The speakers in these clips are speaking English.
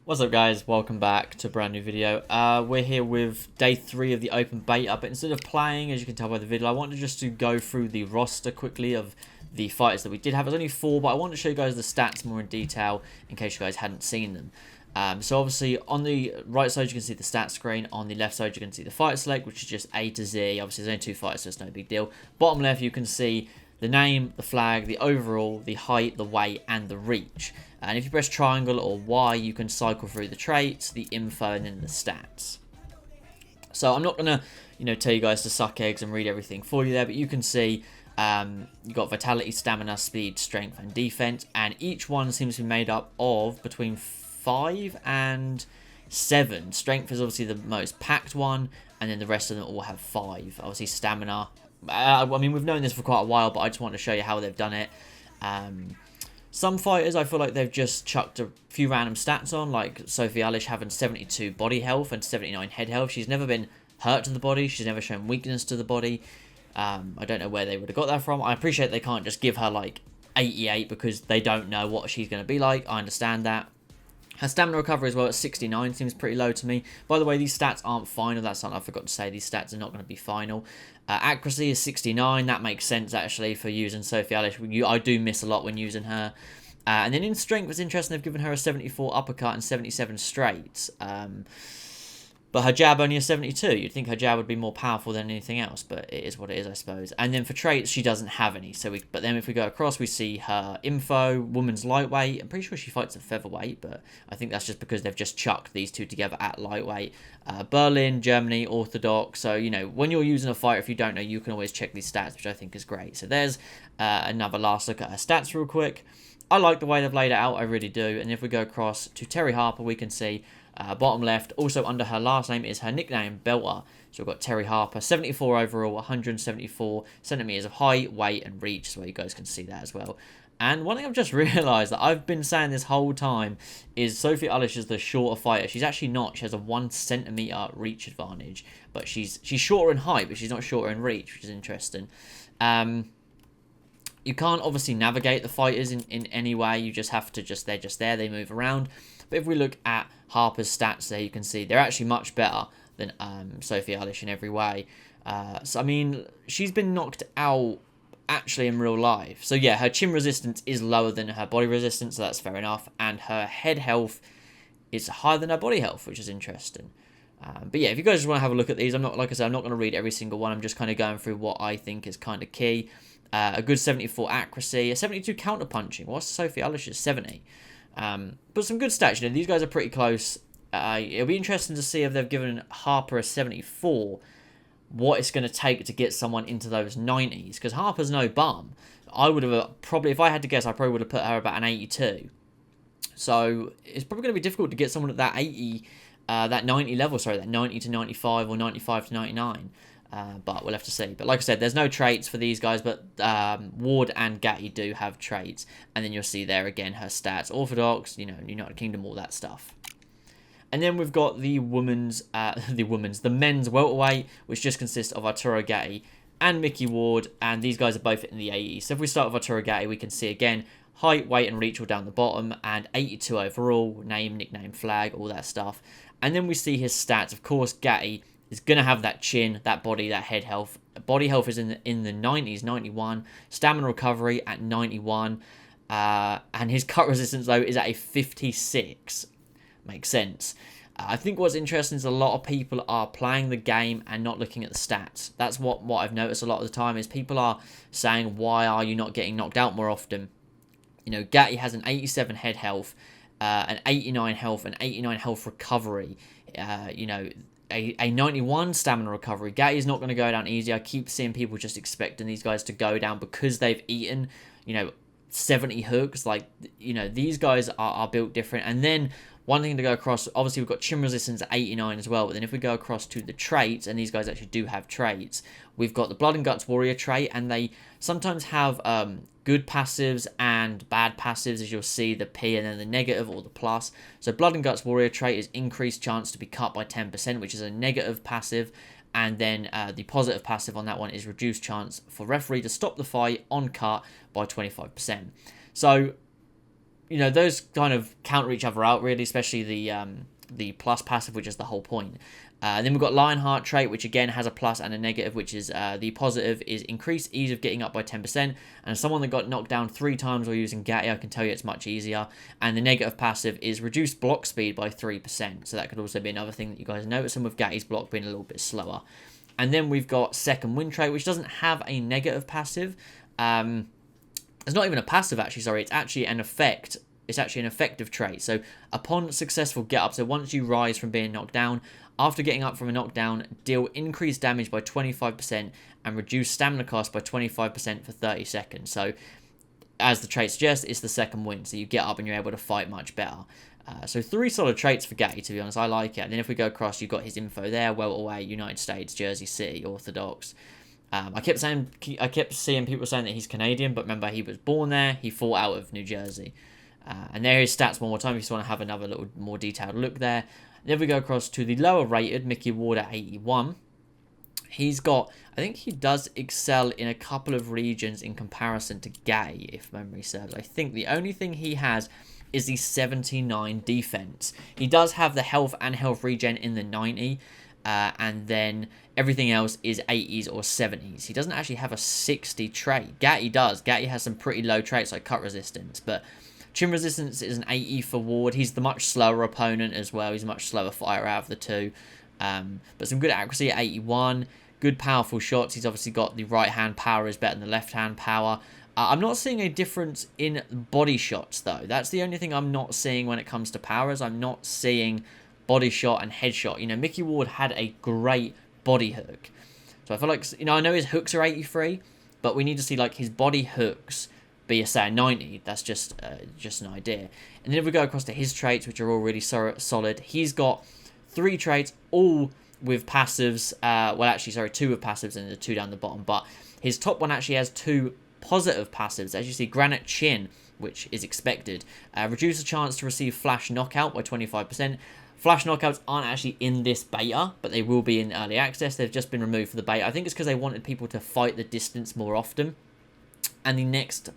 What's up guys, welcome back to a brand new video. We're here with day 3 of the open beta, but instead of playing, as you can tell by the video, I wanted just to go through the roster quickly of the fighters that we did have. There's only 4, but I want to show you guys the stats more in detail in case you guys hadn't seen them. So obviously on the right side you can see the stat screen, on the left side you can see the fighter select, which is just A to Z. Obviously there's only 2 fighters, so it's no big deal. Bottom left you can see the name, the flag, the overall, the height, the weight, and the reach. And if you press triangle or Y, you can cycle through the traits, the info, and then the stats. So I'm not going to, tell you guys to suck eggs and read everything for you there, but you can see you've got vitality, stamina, speed, strength, and defense. And each one seems to be made up of between 5 and 7. Strength is obviously the most packed one, and then the rest of them all have 5. Obviously stamina. I mean, we've known this for quite a while, but I just want to show you how they've done it. Some fighters, I feel like they've just chucked a few random stats on, like Sophie Alish having 72 body health and 79 head health. She's never been hurt to the body. She's never shown weakness to the body. I don't know where they would have got that from. I appreciate they can't just give her, like, 88 because they don't know what she's going to be like. I understand that. Her stamina recovery as well at 69 seems pretty low to me. By the way, these stats aren't final. That's something I forgot to say. These stats are not going to be final. Accuracy is 69. That makes sense, actually, for using Sophie Alish. I do miss a lot when using her. And then in strength, it's interesting. They've given her a 74 uppercut and 77 straights. But her jab only a 72. You'd think her jab would be more powerful than anything else, but it is what it is, I suppose. And then for traits, she doesn't have any. But then if we go across, we see her info, woman's lightweight. I'm pretty sure she fights at featherweight, but I think that's just because they've just chucked these two together at lightweight. Berlin, Germany, orthodox. So, when you're using a fighter, if you don't know, you can always check these stats, which I think is great. So there's another last look at her stats real quick. I like the way they've laid it out, I really do. And if we go across to Terry Harper, we can see bottom left, also under her last name is her nickname, Belter. So we've got Terry Harper, 74 overall, 174 centimeters of height, weight, and reach, so you guys can see that as well. And one thing I've just realised that I've been saying this whole time is Sophie Alish is the shorter fighter. She's actually not. She has a 1 centimeter reach advantage, but she's shorter in height, but she's not shorter in reach, which is interesting. You can't obviously navigate the fighters in any way. You just have to they're just there. They move around. But if we look at Harper's stats there, you can see they're actually much better than Sophie Alish in every way. So, I mean, she's been knocked out actually in real life. So, yeah, her chin resistance is lower than her body resistance, so that's fair enough. And her head health is higher than her body health, which is interesting. But yeah, if you guys just want to have a look at these, like I said, I'm not going to read every single one. I'm just kind of going through what I think is kind of key. A good 74 accuracy, a 72 counter punching. What's Sophie Alish's 70? But some good stats. These guys are pretty close. It'll be interesting to see if they've given Harper a 74, what it's going to take to get someone into those 90s. Because Harper's no bum. I would have probably, if I had to guess, I probably would have put her about an 82. So it's probably going to be difficult to get someone at that 80, that 90 level. Sorry, that 90 to 95 or 95 to 99. But we'll have to see. But like I said, there's no traits for these guys, but Ward and Gatti do have traits. And then you'll see there again her stats. Orthodox, United Kingdom, all that stuff. And then we've got the the men's welterweight, which just consists of Arturo Gatti and Mickey Ward. And these guys are both in the 80s. So if we start with Arturo Gatti, we can see again height, weight, and reach all down the bottom. And 82 overall, name, nickname, flag, all that stuff. And then we see his stats. Of course, Gatti is going to have that chin, that body, that head health. Body health is in the 90s, 91. Stamina recovery at 91. And his cut resistance, though, is at a 56. Makes sense. I think what's interesting is a lot of people are playing the game and not looking at the stats. That's what I've noticed a lot of the time is people are saying, why are you not getting knocked out more often? Gatti has an 87 head health, an 89 health, and 89 health recovery. A 91 stamina recovery. Gatti is not going to go down easy. I keep seeing people just expecting these guys to go down because they've eaten, 70 hooks. These guys are built different. And then one thing to go across, obviously we've got chin resistance at 89 as well. But then if we go across to the traits, and these guys actually do have traits, we've got the Blood and Guts Warrior trait, and they sometimes have good passives and bad passives, as you'll see, the P and then the negative or the plus. So Blood and Guts Warrior trait is increased chance to be cut by 10%, which is a negative passive. And then the positive passive on that one is reduced chance for referee to stop the fight on cut by 25%. So you know, those kind of counter each other out, really, especially the plus passive, which is the whole point. Then we've got Lionheart trait, which again has a plus and a negative, which is the positive is increased ease of getting up by 10%. And as someone that got knocked down 3 times while using Gatty, I can tell you it's much easier. And the negative passive is reduced block speed by 3%. So that could also be another thing that you guys notice, and with Gatty's block being a little bit slower. And then we've got Second Wind trait, which doesn't have a negative passive. It's not even a passive, actually, sorry. It's actually an effect. It's actually an effective trait. So upon successful get up, so once you rise from being knocked down, after getting up from a knockdown, deal increased damage by 25% and reduce stamina cost by 25% for 30 seconds. So as the trait suggests, it's the second wind. So you get up and you're able to fight much better. So 3 solid traits for Gatty, to be honest. I like it. And then if we go across, you've got his info there. Welterweight, United States, Jersey City, Orthodox. I kept seeing people saying that he's Canadian, but remember, he was born there. He fought out of New Jersey. And there are his stats one more time if you just want to have another little more detailed look there. Then we go across to the lower rated, Mickey Ward at 81. He's got, I think he does excel in a couple of regions in comparison to Gatty, if memory serves. I think the only thing he has is the 79 defense. He does have the health and health regen in the 90, and then everything else is 80s or 70s. He doesn't actually have a 60 trait. Gatty does. Gatty has some pretty low traits like cut resistance, but chin resistance is an 80 for Ward. He's the much slower opponent as well. He's a much slower fighter out of the two. But some good accuracy at 81. Good powerful shots. He's obviously got the right hand power is better than the left hand power. I'm not seeing a difference in body shots though. That's the only thing I'm not seeing when it comes to powers. I'm not seeing body shot and headshot. You know, Mickey Ward had a great body hook. So I feel like, you know, I know his hooks are 83, but we need to see like his body hooks be a say 90. That's just an idea. And then if we go across to his traits, which are all really solid, he's got 3 traits, all with passives. Well, actually, sorry, 2 with passives and the 2 down the bottom. But his top one actually has 2 positive passives. As you see, Granite Chin, which is expected, reduce the chance to receive flash knockout by 25%. Flash knockouts aren't actually in this beta, but they will be in early access. They've just been removed for the beta. I think it's because they wanted people to fight the distance more often. And the next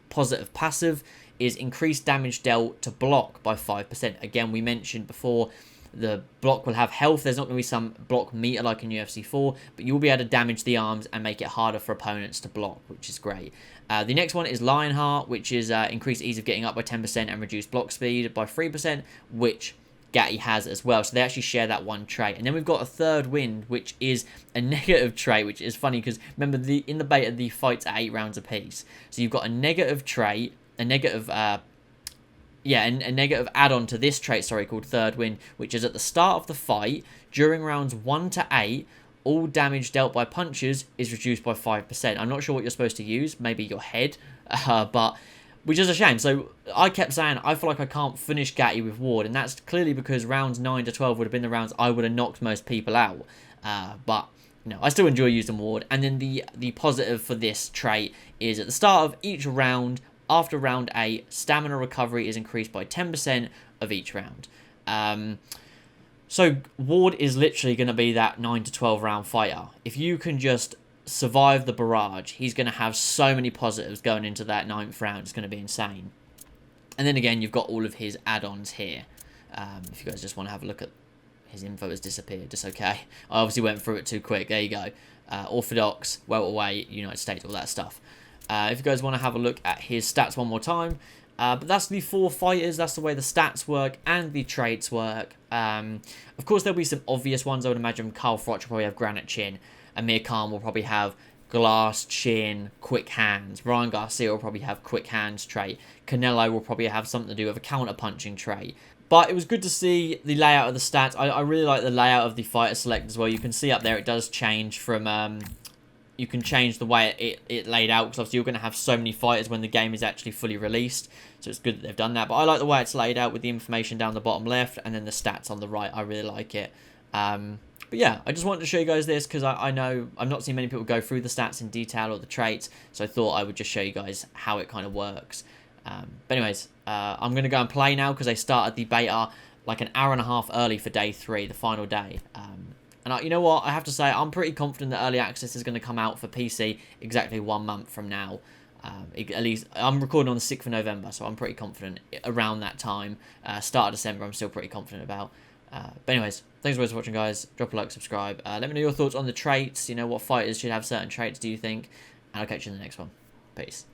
positive passive is increased damage dealt to block by 5%. Again, we mentioned before, the block will have health. There's not going to be some block meter like in UFC 4, but you'll be able to damage the arms and make it harder for opponents to block, which is great. The next one is Lionheart, which is increased ease of getting up by 10% and reduced block speed by 3%, which Gatty has as well. So they actually share that one trait. And then we've got a third wind, which is a negative trait, which is funny because remember, in the beta, the fights are 8 rounds apiece. So you've got a negative trait, a negative add-on to this trait, sorry, called Third Wind, which is at the start of the fight, during rounds 1 to 8, all damage dealt by punches is reduced by 5%. I'm not sure what you're supposed to use, maybe your head, but which is a shame. So I kept saying, I feel like I can't finish Gatty with Ward, and that's clearly because rounds 9 to 12 would have been the rounds I would have knocked most people out. But you know, I still enjoy using Ward. And then the positive for this trait is at the start of each round, after round 8, stamina recovery is increased by 10% of each round. So Ward is literally going to be that 9 to 12 round fighter. If you can just survive the barrage, he's going to have so many positives going into that 9th round. It's going to be insane. And then again, you've got all of his add-ons here. If you guys just want to have a look at his info, has disappeared. It's okay. I obviously went through it too quick. There you go. Orthodox, welterweight, United States, all that stuff. If you guys want to have a look at his stats one more time. But that's the 4 fighters. That's the way the stats work and the traits work. Of course, there'll be some obvious ones. I would imagine Carl Froch will probably have Granite Chin. Amir Khan will probably have glass chin, quick hands. Ryan Garcia will probably have quick hands trait. Canelo will probably have something to do with a counter-punching trait. But it was good to see the layout of the stats. I really like the layout of the fighter select as well. You can see up there it does change from... you can change the way it laid out, because obviously you're going to have so many fighters when the game is actually fully released. So it's good that they've done that. But I like the way it's laid out with the information down the bottom left and then the stats on the right. I really like it. But yeah, I just wanted to show you guys this because I know I've not seen many people go through the stats in detail or the traits. So I thought I would just show you guys how it kind of works. But anyways, I'm going to go and play now because I started the beta like an hour and a half early for day 3, the final day. And you know what? I have to say, I'm pretty confident that Early Access is going to come out for PC exactly 1 month from now. At least I'm recording on the 6th of November, so I'm pretty confident around that time. Start of December, I'm still pretty confident about. But anyways, thanks for watching, guys. Drop a like, subscribe. Let me know your thoughts on the traits. You know, what fighters should have certain traits, do you think? And I'll catch you in the next one. Peace.